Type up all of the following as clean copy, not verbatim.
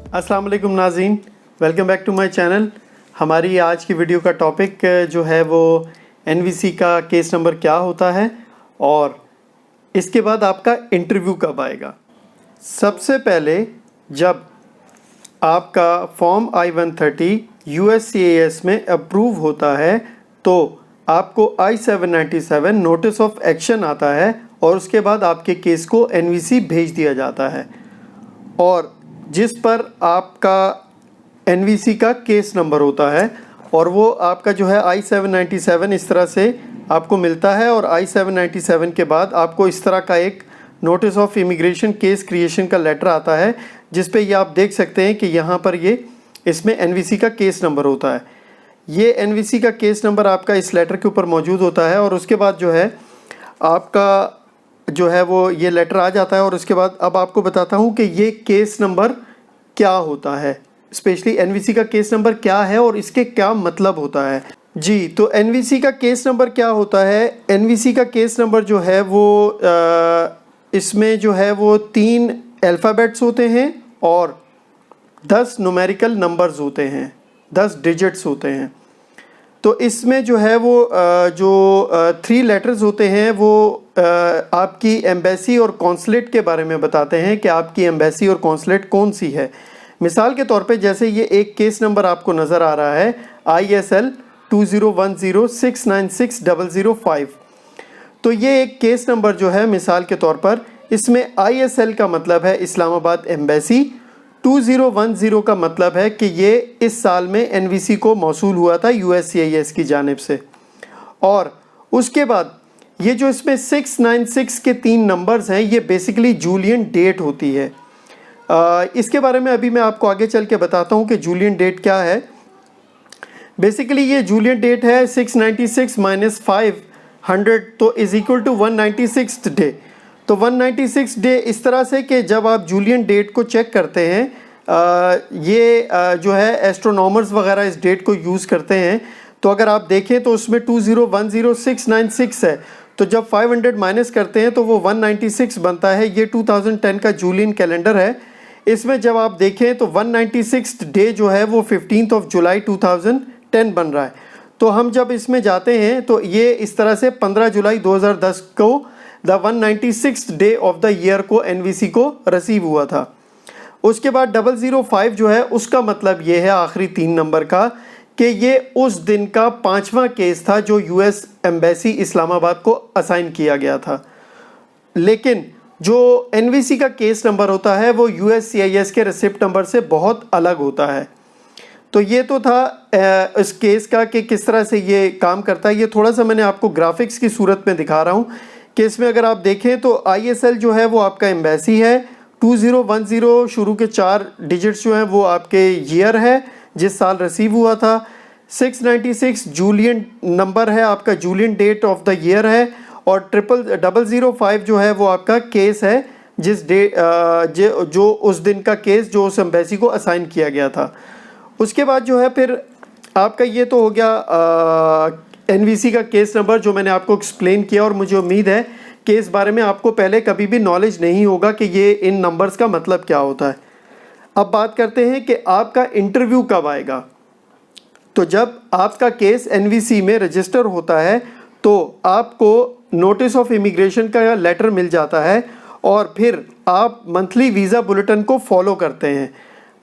अस्सलाम वालेकुम नाज़रीन, welcome back to my channel. हमारी आज की वीडियो का टॉपिक जो है वो एनवीसी का केस नंबर क्या होता है और इसके बाद आपका इंटरव्यू कब आएगा। सबसे पहले जब आपका फॉर्म I-130 USCIS में अप्रूव होता है तो आपको I-797 नोटिस ऑफ एक्शन आता है और उसके बाद आपके केस को एनवीसी भेज दिया जाता है और जिस पर आपका एनवीसी का केस नंबर होता है और वो आपका जो है I-797 इस तरह से आपको मिलता है और I-797 के बाद आपको इस तरह का एक notice of immigration case creation का लेटर आता है जिस पे ये आप देख सकते हैं कि यहाँ पर ये इसमें एनवीसी का केस नंबर होता है। ये एनवीसी का केस नंबर आपका इस लेटर के ऊपर मौजूद होता है और उसके बाद जो है आपका जो है वो ये लेटर आ जाता है और उसके बाद अब आपको बताता हूँ कि ये केस नंबर क्या होता है, स्पेशली एनवीसी का केस नंबर क्या है और इसके क्या मतलब होता है। जी, तो एनवीसी का केस नंबर क्या होता है। एनवीसी का केस नंबर जो है वो इसमें जो है वो 3 अल्फ़ाबेट्स होते हैं और 10 न्यूमेरिकल नंबर्स होते हैं, 10 डिजिट्स होते हैं। तो इसमें जो है वो 3 लेटर्स होते हैं वो आपकी एम्बेसी और कॉन्सुलेट के बारे में बताते हैं कि आपकी एम्बेसी और कॉन्सुलेट कौन सी है। मिसाल के तौर पे जैसे ये एक केस नंबर आपको नज़र आ रहा है ISL 2010696005। तो ये एक केस नंबर जो है मिसाल के तौर पर इसमें ISL का मतलब है इस्लामाबाद एम्बेसी, 2010 का मतलब है कि ये इस साल में एनवीसी को मौसूल हुआ था USCIS की जानिब से। और उसके बाद ये जो इसमें 696 के 3 नंबर्स हैं ये बेसिकली जूलियन डेट होती है। इसके बारे में अभी मैं आपको आगे चल के बताता हूँ कि जूलियन डेट क्या है। बेसिकली ये जूलियन डेट है 696 माइनस 500 तो इज़ इक्वल टू 196 डे। तो 196 डे इस तरह से कि जब आप जूलियन डेट को चेक करते हैं जो है एस्ट्रोनॉमर्स वगैरह इस डेट को यूज़ करते हैं। तो अगर आप देखें तो उसमें 2010696 है, तो जब 500 माइनस करते हैं तो वो 196 बनता है। ये 2010 का जूलियन कैलेंडर है। इसमें जब आप देखें तो 196 डे जो है वो 15 जुलाई 2010 बन रहा है। तो हम जब इसमें जाते हैं तो ये इस तरह से 15 जुलाई 2010 को the 196 day of the year को एनवीसी को रिसीव हुआ था। उसके बाद 005 जो है उसका मतलब ये है आखिरी 3 नंबर का कि ये उस दिन का 5वां केस था जो US एम्बेसी इस्लामाबाद को असाइन किया गया था। लेकिन जो एनवीसी का केस नंबर होता है वो USCIS के रिसिप्ट नंबर से बहुत अलग होता है। तो ये तो था इस केस का कि किस तरह से ये काम करता है। ये थोड़ा सा मैंने आपको ग्राफिक्स की सूरत में दिखा रहा हूँ कि इसमें अगर आप देखें तो ISL जो है वो आपका एम्बेसी है, 2010 शुरू के 4 डिजिट्स जो हैं वो आपके ईयर है जिस साल रिसीव हुआ था। 696 जूलियन नंबर है, आपका Julian date of the year है और 005 जो है वो आपका केस है जिस जो उस दिन का केस जो उस एम्बेसी को असाइन किया गया था। उसके बाद जो है फिर आपका ये तो हो गया एनवीसी का केस नंबर जो मैंने आपको एक्सप्लेन किया और मुझे उम्मीद है कि इस बारे में आपको पहले कभी भी नॉलेज नहीं होगा कि ये इन नंबर्स का मतलब क्या होता है। अब बात करते हैं कि आपका इंटरव्यू कब आएगा। तो जब आपका केस एनवीसी में रजिस्टर होता है तो आपको नोटिस ऑफ इमिग्रेशन का लेटर मिल जाता है और फिर आप मंथली वीज़ा बुलेटिन को फॉलो करते हैं।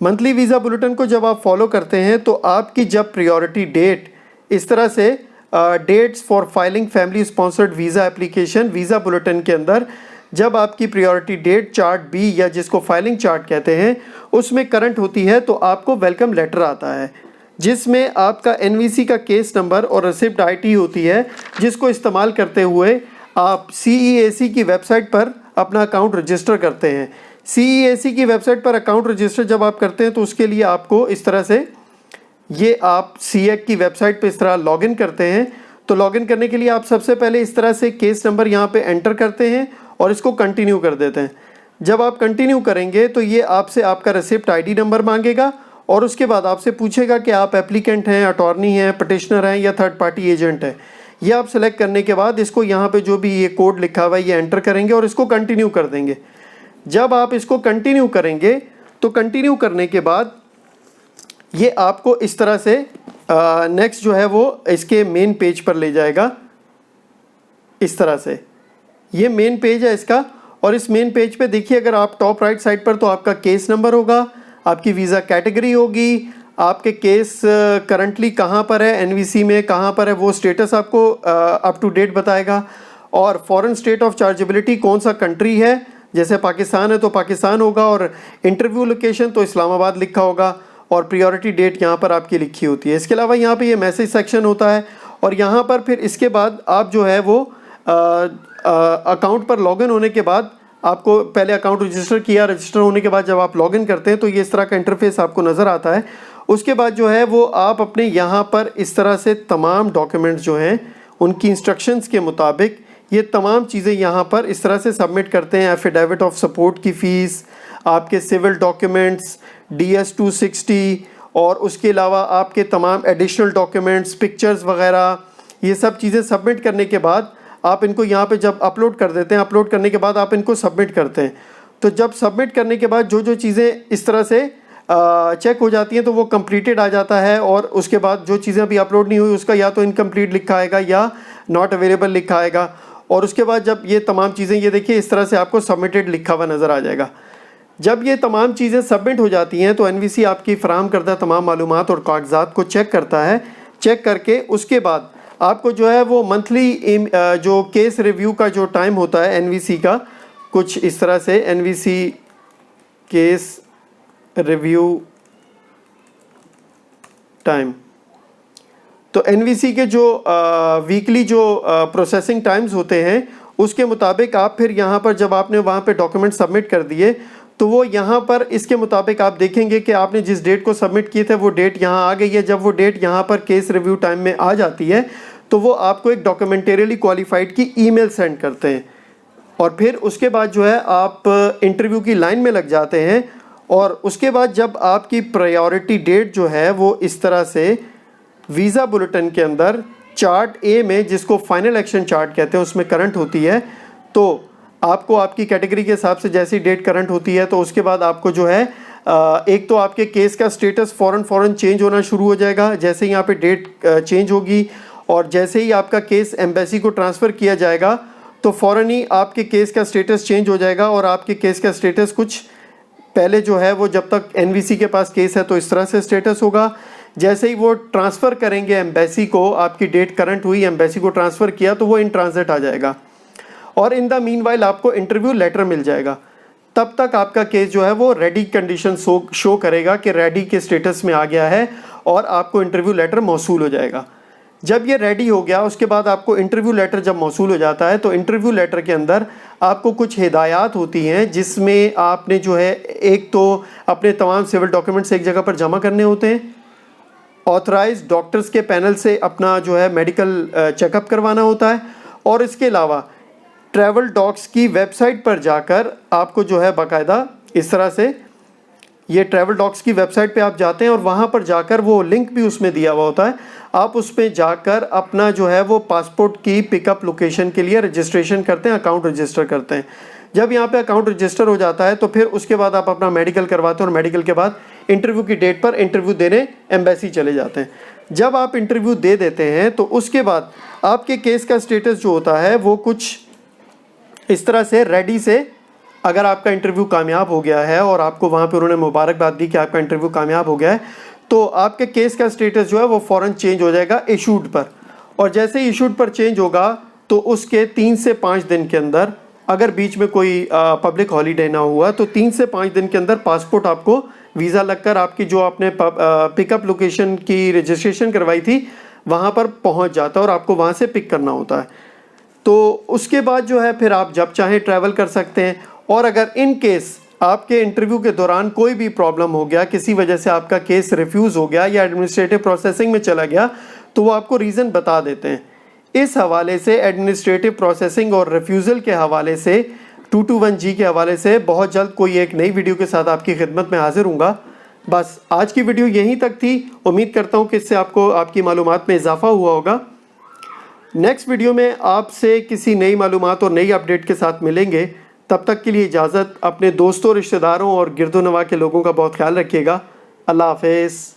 मंथली वीज़ा बुलेटिन को जब आप फॉलो करते हैं तो आपकी जब प्रायोरिटी डेट इस तरह से dates for filing family sponsored visa application visa bulletin के अंदर जब आपकी प्रायोरिटी डेट चार्ट बी या जिसको फाइलिंग चार्ट कहते हैं उसमें करंट होती है तो आपको वेलकम लेटर आता है जिसमें आपका एनवीसी का केस नंबर और रिसिप्ट IT होती है जिसको इस्तेमाल करते हुए आप CEAC की वेबसाइट पर अपना अकाउंट रजिस्टर करते हैं। CEAC की वेबसाइट पर अकाउंट रजिस्टर जब आप करते हैं तो उसके लिए आपको इस तरह से ये आप CEAC की वेबसाइट पे इस तरह लॉगिन करते हैं। तो लॉगिन करने के लिए आप सबसे पहले इस तरह से केस नंबर यहाँ पे एंटर करते हैं और इसको कंटिन्यू कर देते हैं। जब आप कंटिन्यू करेंगे तो ये आपसे आपका रिसिप्ट ID नंबर मांगेगा और उसके बाद आपसे पूछेगा कि आप एप्लीकेंट हैं, अटॉर्नी हैं, पटिशनर हैं या थर्ड पार्टी एजेंट है। ये आप सेलेक्ट करने के बाद इसको यहाँ पे जो भी ये कोड लिखा हुआ है ये एंटर करेंगे और इसको कंटिन्यू कर देंगे। जब आप इसको कंटिन्यू करेंगे तो कंटिन्यू करने के बाद ये आपको इस तरह से नेक्स्ट जो है वो इसके मेन पेज पर ले जाएगा। इस तरह से ये मेन पेज है इसका, और इस मेन पेज पे देखिए अगर आप टॉप राइट साइड पर तो आपका केस नंबर होगा, आपकी वीज़ा कैटेगरी होगी, आपके केस करंटली कहाँ पर है, एनवीसी में कहाँ पर है वो स्टेटस आपको अप टू डेट बताएगा, और फॉरेन स्टेट ऑफ चार्जेबिलिटी कौन सा कंट्री है, जैसे पाकिस्तान है तो पाकिस्तान होगा, और इंटरव्यू लोकेशन तो इस्लामाबाद लिखा होगा, और प्रियोरिटी डेट यहाँ पर आपकी लिखी होती है। इसके अलावा यहाँ पे ये मैसेज सेक्शन होता है, और यहाँ पर फिर इसके बाद आप जो है वो अकाउंट पर लॉगिन होने के बाद आपको पहले अकाउंट रजिस्टर किया, रजिस्टर होने के बाद जब आप लॉगिन करते हैं तो ये इस तरह का इंटरफेस आपको नज़र आता है। उसके बाद जो है वो आप अपने यहाँ पर इस तरह से तमाम डॉक्यूमेंट्स जो हैं उनकी इंस्ट्रक्शंस के मुताबिक ये तमाम चीज़ें यहाँ पर इस तरह से सबमिट करते हैं। एफिडेविट ऑफ सपोर्ट की फ़ीस, आपके सिविल डॉक्यूमेंट्स, DS 260, और उसके अलावा आपके तमाम एडिशनल डॉक्यूमेंट्स, पिक्चर्स वगैरह, ये सब चीज़ें सबमिट करने के बाद आप इनको यहाँ पे जब अपलोड कर देते हैं, अपलोड करने के बाद आप इनको सबमिट करते हैं। तो जब सबमिट करने के बाद जो जो चीज़ें इस तरह से चेक हो जाती हैं तो वो कंप्लीटेड आ जाता है, और उसके बाद जो चीज़ें अभी अपलोड नहीं हुई उसका या तो इनकम्प्लीट लिखा आएगा या नॉट अवेलेबल लिखा आएगा। और उसके बाद जब ये तमाम चीज़ें, ये देखिए इस तरह से आपको सबमिटेड लिखा हुआ नज़र आ जाएगा। जब ये तमाम चीज़ें सबमिट हो जाती हैं तो एनवीसी आपकी फ़राहम करदा तमाम मालूमात और कागजात को चेक करता है। चेक करके उसके बाद आपको जो है वो मंथली जो केस रिव्यू का जो टाइम होता है एनवीसी का, कुछ इस तरह से एनवीसी केस रिव्यू टाइम, तो एनवीसी के जो वीकली जो प्रोसेसिंग टाइम्स होते हैं उसके मुताबिक आप फिर यहाँ पर जब आपने वहाँ पे डॉक्यूमेंट सबमिट कर दिए तो वो यहाँ पर इसके मुताबिक आप देखेंगे कि आपने जिस डेट को सबमिट किए थे वो डेट यहाँ आ गई है। जब वो डेट यहाँ पर केस रिव्यू टाइम में आ जाती है तो वो आपको एक डॉक्यूमेंटेरियली क्वालिफाइड की ईमेल सेंड करते हैं, और फिर उसके बाद जो है आप इंटरव्यू की लाइन में लग जाते हैं। और उसके बाद जब आपकी प्रायोरिटी डेट जो है वो इस तरह से वीज़ा बुलेटिन के अंदर चार्ट ए में, जिसको फाइनल एक्शन चार्ट कहते हैं, उसमें करंट होती है, तो आपको आपकी कैटेगरी के हिसाब से जैसी डेट करंट होती है तो उसके बाद आपको जो है एक तो आपके केस का स्टेटस फ़ौरन चेंज होना शुरू हो जाएगा जैसे ही यहाँ पे डेट चेंज होगी, और जैसे ही आपका केस एम्बेसी को ट्रांसफ़र किया जाएगा तो फ़ौरन ही आपके केस का स्टेटस चेंज हो जाएगा। और आपके केस का स्टेटस कुछ पहले जो है वो जब तक एनवीसी के पास केस है तो इस तरह से स्टेटस होगा। जैसे ही वो ट्रांसफ़र करेंगे एम्बेसी को, आपकी डेट करंट हुई, एम्बेसी को ट्रांसफ़र किया तो वो इन ट्रांजिट आ जाएगा, और इन द मीनवाइल आपको इंटरव्यू लेटर मिल जाएगा। तब तक आपका केस जो है वो रेडी कंडीशन शो करेगा कि रेडी के स्टेटस में आ गया है, और आपको इंटरव्यू लेटर मौसूल हो जाएगा। जब ये रेडी हो गया उसके बाद आपको इंटरव्यू लेटर जब मौसूल हो जाता है तो इंटरव्यू लेटर के अंदर आपको कुछ हिदायत होती हैं, जिसमें आपने जो है एक तो अपने तमाम सिविल डॉक्यूमेंट्स एक जगह पर जमा करने होते हैं, ऑथराइज्ड डॉक्टर्स के पैनल से अपना जो है मेडिकल चेकअप करवाना होता है, और इसके अलावा ट्रैवल डॉक्स की वेबसाइट पर जाकर आपको जो है बाकायदा इस तरह से, ये ट्रैवल डॉक्स की वेबसाइट पे आप जाते हैं और वहाँ पर जाकर वो लिंक भी उसमें दिया हुआ होता है, आप उस पर जाकर अपना जो है वो पासपोर्ट की पिकअप लोकेशन के लिए रजिस्ट्रेशन करते हैं, अकाउंट रजिस्टर करते हैं। जब यहाँ पे अकाउंट रजिस्टर हो जाता है तो फिर उसके बाद आप अपना मेडिकल करवाते हैं, और मेडिकल के बाद इंटरव्यू की डेट पर इंटरव्यू देने एम्बेसी चले जाते हैं। जब आप इंटरव्यू दे देते हैं तो उसके बाद आपके केस का स्टेटस जो होता है वो कुछ इस तरह से रेडी से, अगर आपका इंटरव्यू कामयाब हो गया है और आपको वहाँ पे उन्होंने मुबारकबाद दी कि आपका इंटरव्यू कामयाब हो गया है, तो आपके केस का स्टेटस जो है वो फ़ौरन चेंज हो जाएगा इशूड पर। और जैसे ही इशूड पर चेंज होगा तो उसके 3 से 5 दिन के अंदर, अगर बीच में कोई पब्लिक हॉलीडे ना हुआ तो 3 से 5 दिन के अंदर पासपोर्ट आपको वीज़ा लगकर आपकी जो आपने पिकअप लोकेशन की रजिस्ट्रेशन करवाई थी वहाँ पर पहुँच जाता है, और आपको वहाँ से पिक करना होता है। तो उसके बाद जो है फिर आप जब चाहें ट्रैवल कर सकते हैं। और अगर इन केस आपके इंटरव्यू के दौरान कोई भी प्रॉब्लम हो गया, किसी वजह से आपका केस रिफ्यूज़ हो गया या एडमिनिस्ट्रेटिव प्रोसेसिंग में चला गया, तो वो आपको रीज़न बता देते हैं। इस हवाले से एडमिनिस्ट्रेटिव प्रोसेसिंग और रिफ्यूज़ल के हवाले से 221G के हवाले से बहुत जल्द कोई एक नई वीडियो के साथ आपकी खिदमत में हाजिर हूँगा। बस आज की वीडियो यहीं तक थी। उम्मीद करता हूँ कि इससे आपको आपकी मालूमात में इजाफा हुआ होगा। नेक्स्ट वीडियो में आपसे किसी नई मालूमात और नई अपडेट के साथ मिलेंगे। तब तक के लिए इजाज़त। अपने दोस्तों, रिश्तेदारों और गिरदोनवा के लोगों का बहुत ख्याल रखिएगा। अल्लाह हाफ़िज़।